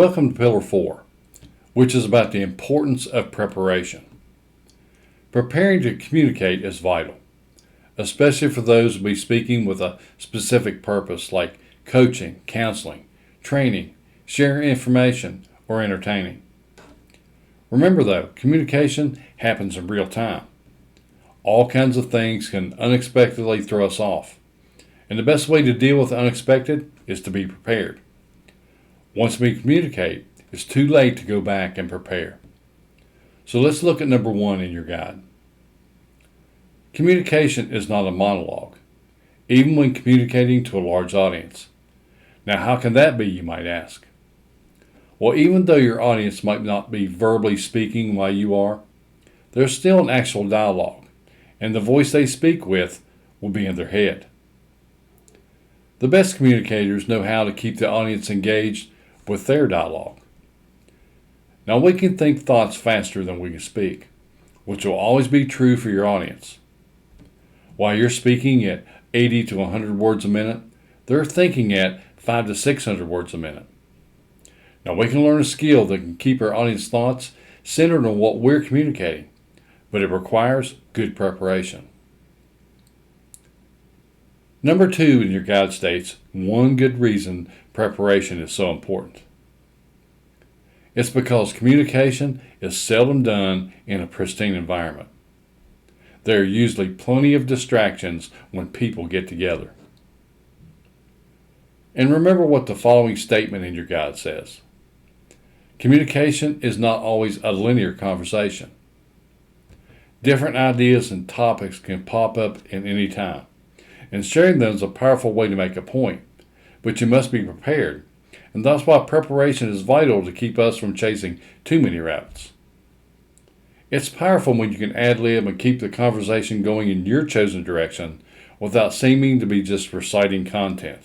welcome to Pillar 4, which is about the importance of preparation. Preparing to communicate is vital, especially for those who will be speaking with a specific purpose like coaching, counseling, training, sharing information, or entertaining. Remember though, communication happens in real time. All kinds of things can unexpectedly throw us off, and the best way to deal with the unexpected is to be prepared. Once we communicate, it's too late to go back and prepare. So let's look at number 1 in your guide. Communication is not a monologue, even when communicating to a large audience. Now, how can that be, you might ask? Well, even though your audience might not be verbally speaking while you are, there's still an actual dialogue, and the voice they speak with will be in their head. The best communicators know how to keep the audience engaged with their dialogue. Now, we can think thoughts faster than we can speak, which will always be true for your audience. While you're speaking at 80 to 100 words a minute, they're thinking at 500 to 600 words a minute. Now, we can learn a skill that can keep our audience thoughts centered on what we're communicating, but it requires good preparation. Number 2 in your guide states one good reason preparation is so important. It's because communication is seldom done in a pristine environment. There are usually plenty of distractions when people get together. And remember what the following statement in your guide says. Communication is not always a linear conversation. Different ideas and topics can pop up at any time, and sharing them is a powerful way to make a point, but you must be prepared, and that's why preparation is vital to keep us from chasing too many rabbits. It's powerful when you can ad-lib and keep the conversation going in your chosen direction without seeming to be just reciting content.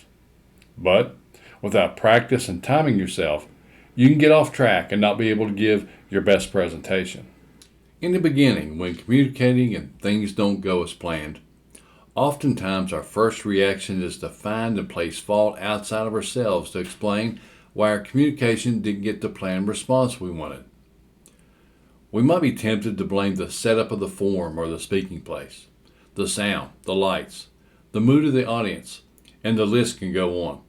But without practice and timing yourself, you can get off track and not be able to give your best presentation. In the beginning, when communicating and things don't go as planned, oftentimes our first reaction is to find and place fault outside of ourselves to explain why our communication didn't get the planned response we wanted. We might be tempted to blame the setup of the forum or the speaking place, the sound, the lights, the mood of the audience, and the list can go on.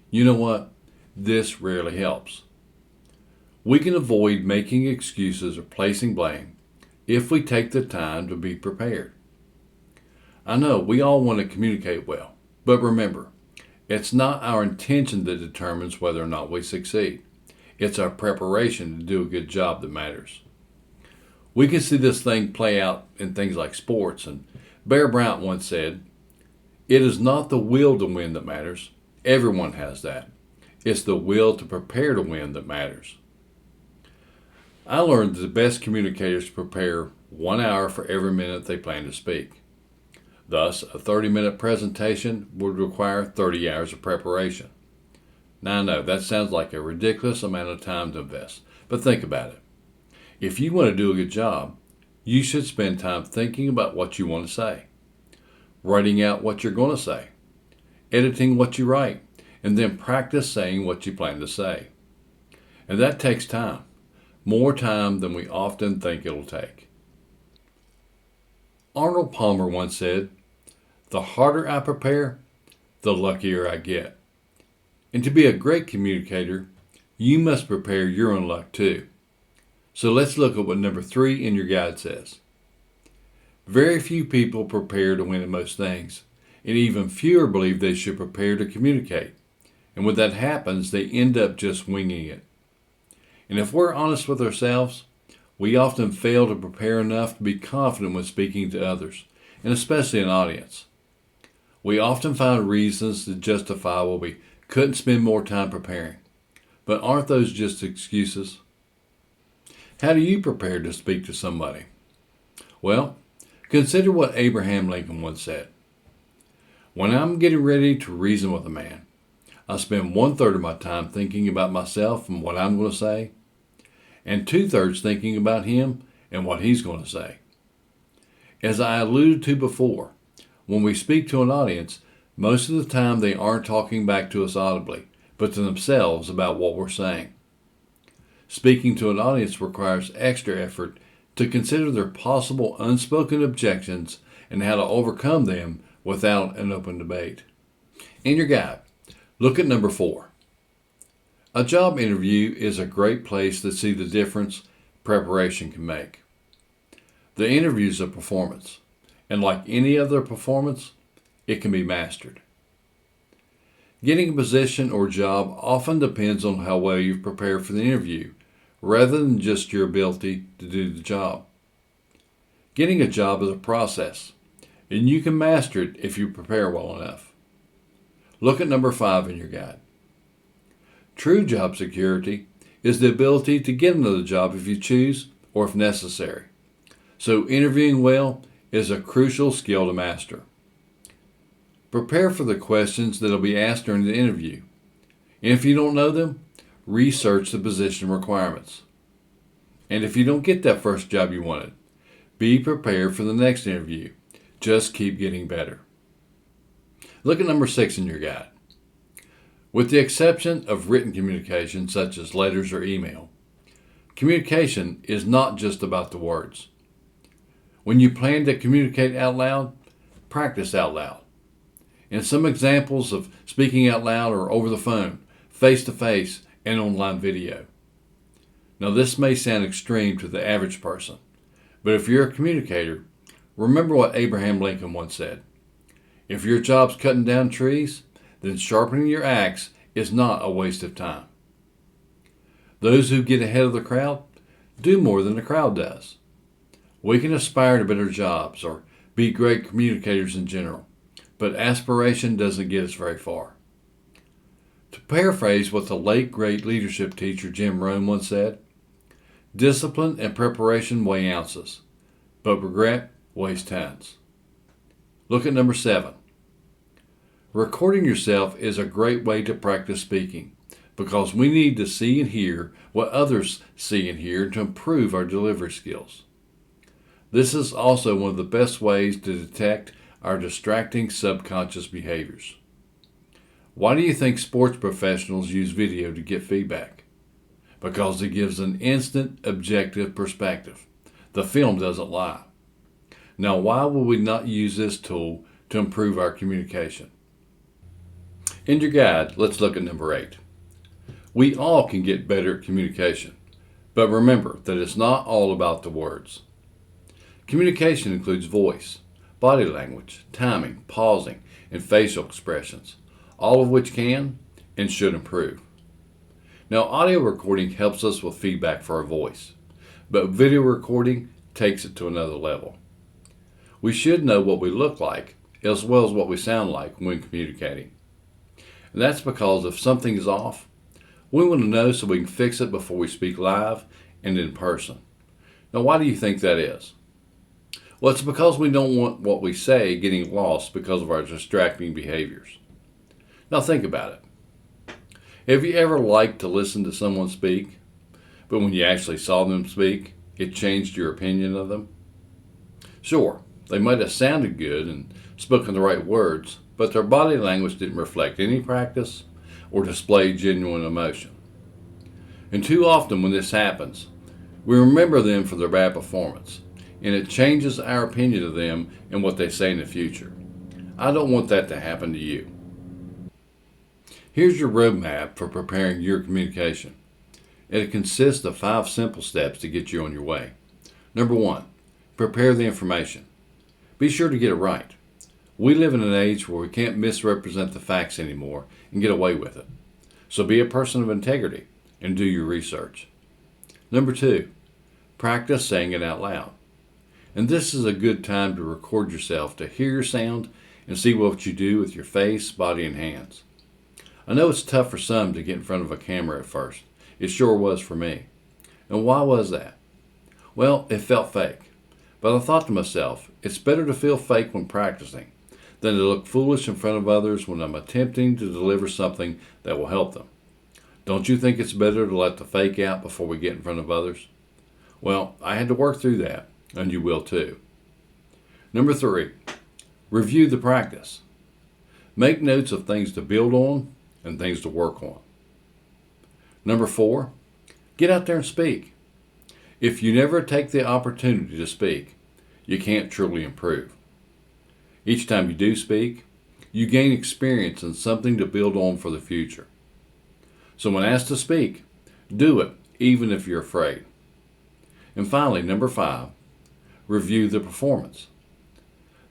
You know what? This rarely helps. We can avoid making excuses or placing blame if we take the time to be prepared. I know we all want to communicate well, but remember, it's not our intention that determines whether or not we succeed. It's our preparation to do a good job that matters. We can see this thing play out in things like sports, and Bryant once said, "It is not the will to win that matters. Everyone has that. It's the will to prepare to win that matters." I learned that the best communicators prepare 1 hour for every minute they plan to speak. Thus, a 30-minute presentation would require 30 hours of preparation. Now, I know that sounds like a ridiculous amount of time to invest, but think about it. If you want to do a good job, you should spend time thinking about what you want to say, writing out what you're going to say, editing what you write, and then practice saying what you plan to say. And that takes time, more time than we often think it'll take. Arnold Palmer once said, "The harder I prepare, the luckier I get." And to be a great communicator, you must prepare your own luck too. So let's look at what number 3 in your guide says. Very few people prepare to win at most things, and even fewer believe they should prepare to communicate. And when that happens, they end up just winging it. And if we're honest with ourselves, we often fail to prepare enough to be confident when speaking to others, and especially an audience. We often find reasons to justify why we couldn't spend more time preparing. But aren't those just excuses? How do you prepare to speak to somebody? Well, consider what Abraham Lincoln once said. "When I'm getting ready to reason with a man, I spend 1/3 of my time thinking about myself and what I'm going to say, and 2/3 thinking about him and what he's going to say." As I alluded to before, when we speak to an audience, most of the time they aren't talking back to us audibly, but to themselves about what we're saying. Speaking to an audience requires extra effort to consider their possible unspoken objections and how to overcome them without an open debate. In your guide, look at number 4. A job interview is a great place to see the difference preparation can make. The interview is a performance, and like any other performance, it can be mastered. Getting a position or job often depends on how well you've prepared for the interview, rather than just your ability to do the job. Getting a job is a process, and you can master it if you prepare well enough. Look at number 5 in your guide. True job security is the ability to get another job if you choose or if necessary. So interviewing well is a crucial skill to master. Prepare for the questions that will be asked during the interview. And if you don't know them, research the position requirements. And if you don't get that first job you wanted, be prepared for the next interview. Just keep getting better. Look at number 6 in your guide. With the exception of written communication such as letters or email, communication is not just about the words. When you plan to communicate out loud, practice out loud. And some examples of speaking out loud are over the phone, face-to-face, and online video. Now this may sound extreme to the average person, but if you're a communicator, remember what Abraham Lincoln once said. If your job's cutting down trees, then sharpening your axe is not a waste of time. Those who get ahead of the crowd do more than the crowd does. We can aspire to better jobs or be great communicators in general, but aspiration doesn't get us very far. To paraphrase what the late great leadership teacher Jim Rohn once said, discipline and preparation weigh ounces, but regret weighs tons. Look at number 7. Recording yourself is a great way to practice speaking because we need to see and hear what others see and hear to improve our delivery skills. This is also one of the best ways to detect our distracting subconscious behaviors. Why do you think sports professionals use video to get feedback? Because it gives an instant, objective perspective. The film doesn't lie. Now, why would we not use this tool to improve our communication? In your guide, let's look at number 8. We all can get better at communication, but remember that it's not all about the words. Communication includes voice, body language, timing, pausing, and facial expressions, all of which can and should improve. Now, audio recording helps us with feedback for our voice, but video recording takes it to another level. We should know what we look like as well as what we sound like when communicating. And that's because if something is off, we want to know so we can fix it before we speak live and in person. Now, why do you think that is? Well, it's because we don't want what we say getting lost because of our distracting behaviors. Now think about it. Have you ever liked to listen to someone speak, but when you actually saw them speak, it changed your opinion of them? Sure, they might have sounded good and spoken the right words, but their body language didn't reflect any practice or display genuine emotion. And too often when this happens, we remember them for their bad performance, and it changes our opinion of them and what they say in the future. I don't want that to happen to you. Here's your roadmap for preparing your communication. It consists of 5 simple steps to get you on your way. Number 1, prepare the information. Be sure to get it right. We live in an age where we can't misrepresent the facts anymore and get away with it. So be a person of integrity and do your research. Number 2, practice saying it out loud. And this is a good time to record yourself to hear your sound and see what you do with your face, body, and hands. I know it's tough for some to get in front of a camera at first. It sure was for me. And why was that? Well, it felt fake. But I thought to myself, it's better to feel fake when practicing than to look foolish in front of others when I'm attempting to deliver something that will help them. Don't you think it's better to let the fake out before we get in front of others? Well, I had to work through that, and you will too. Number 3, review the practice. Make notes of things to build on and things to work on. Number 4, Get out there and speak. If you never take the opportunity to speak, you can't truly improve. Each time you do speak, you gain experience and something to build on for the future. So when asked to speak, do it, even if you're afraid. And finally, number 5, review the performance.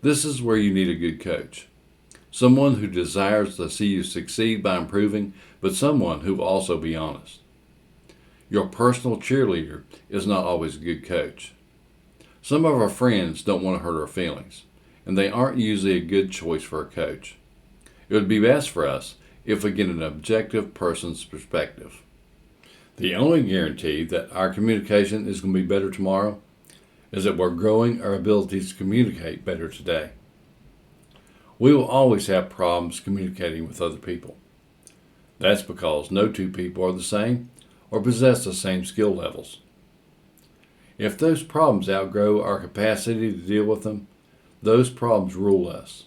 This is where you need a good coach. Someone who desires to see you succeed by improving, but someone who will also be honest. Your personal cheerleader is not always a good coach. Some of our friends don't want to hurt our feelings, and they aren't usually a good choice for a coach. It would be best for us if we get an objective person's perspective. The only guarantee that our communication is going to be better tomorrow is that we're growing our abilities to communicate better today. We will always have problems communicating with other people. That's because no two people are the same or possess the same skill levels. If those problems outgrow our capacity to deal with them, those problems rule us.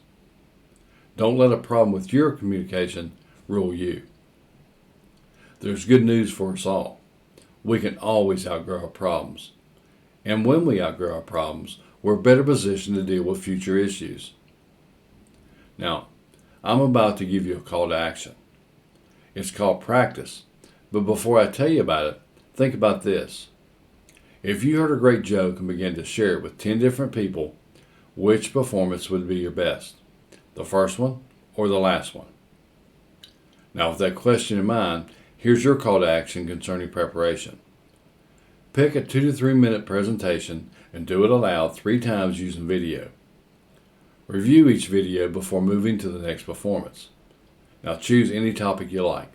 Don't let a problem with your communication rule you. There's good news for us all. We can always outgrow our problems. And when we outgrow our problems, we're better positioned to deal with future issues. Now, I'm about to give you a call to action. It's called practice. But before I tell you about it, think about this. If you heard a great joke and began to share it with 10 different people, which performance would be your best? The first one or the last one? Now, with that question in mind, here's your call to action concerning preparation. Pick a 2 to 3 minute presentation and do it aloud 3 times using video. Review each video before moving to the next performance. Now choose any topic you like.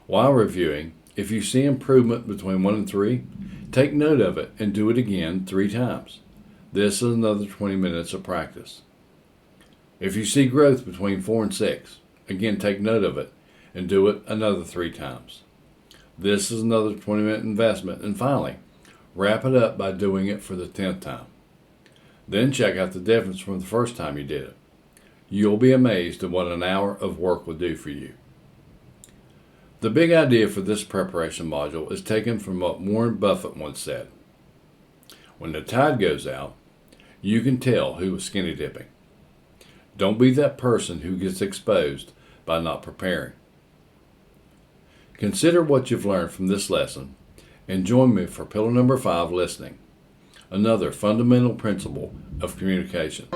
While reviewing, if you see improvement between 1 and 3, take note of it and do it again 3 times. This is another 20 minutes of practice. If you see growth between 4 and 6, again take note of it and do it another 3 times. This is another 20-minute investment. And finally, wrap it up by doing it for the 10th time. Then check out the difference from the first time you did it. You'll be amazed at what an hour of work will do for you. The big idea for this preparation module is taken from what Warren Buffett once said. When the tide goes out, you can tell who was skinny dipping. Don't be that person who gets exposed by not preparing. Consider what you've learned from this lesson and join me for pillar number 5, listening, another fundamental principle of communication.